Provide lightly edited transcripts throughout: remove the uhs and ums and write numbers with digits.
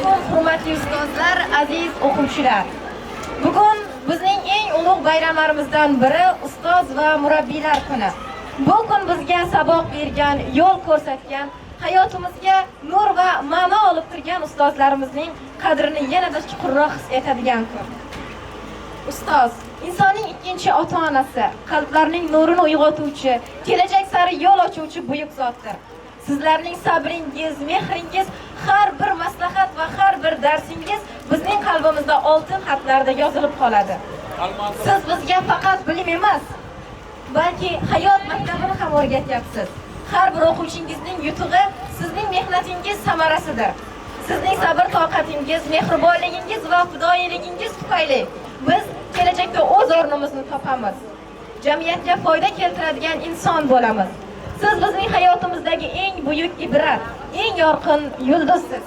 alaykum, hurmatli ustozlar, aziz o'quvchilar. Bugun bizning eng ulug' bayramlarimizdan biri ustoz va murabbiylar kuni. Bu kun bizga saboq bergan, yo'l ko'rsatgan, hayotimizga nur va ma'no olib turgan ustozlarimizning qadrini yanada chuqurroq his etadigan kun. Ustoz insonning ikkinchi ota-onasi, qalblarning nurini uyg'otuvchi, kelajak sari yo'l ochuvchi buyuk zotdir. Sizlarning sabringiz, mehringiz, har bir maslahat va har bir darsingiz bizning qalbimizda oltin xatlarda yozilib qoladi. Siz bizga faqat bilim emas, balki hayot maktabini ham o'rgatyapsiz. Har bir o'quvchingizning yutug'i sizning mehnatingiz samarasidir. Sizning sabr toqatingiz, mehribonligingiz va fidoyiligingiz tufayli biz kelajakda o'z o'rnimizni topamiz. Jamiyatga foyda keltiradigan inson bo'lamiz. Siz bizning hayotimizdagi eng buyuk ibrat, eng yorqin yulduzsiz.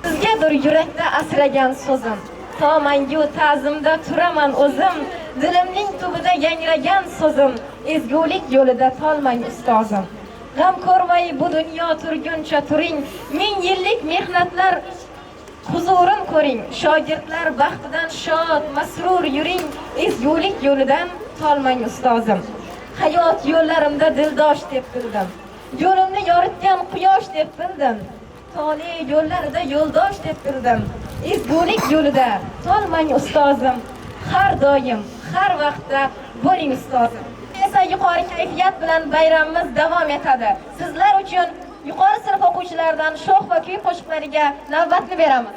Sizgadir yurakda asragan so'zim. To mangu ta'zimda turaman o'zim, dilimning tubida yangragan so'zim. Ezgulik yo'lida tolmang ustozim. G'am ko'rmay bu dunyo turguncha turing, ming yillik mehnatlar huzurin ko'ring. Shogirdlar baxtidan shod, masrur yuring, ezgulik yo'lidan tolmang ustozim. Hayot yo'llarimda dildosh deb bildim. Yo'limni yoritgan quyosh deb bildim. Tole yo'llarida yo'ldosh deb bildim. Ezgulik yo'lida tolmang ustozim. Har doim, har vaqtda bo'ling ustozim. Esa yuqori kayfiyat bilan bayramimiz davom etadi. Sizlar uchun yuqori sinf o'quvchilaridan sho'x va kuy qo'shiqlariga navbatni beramiz.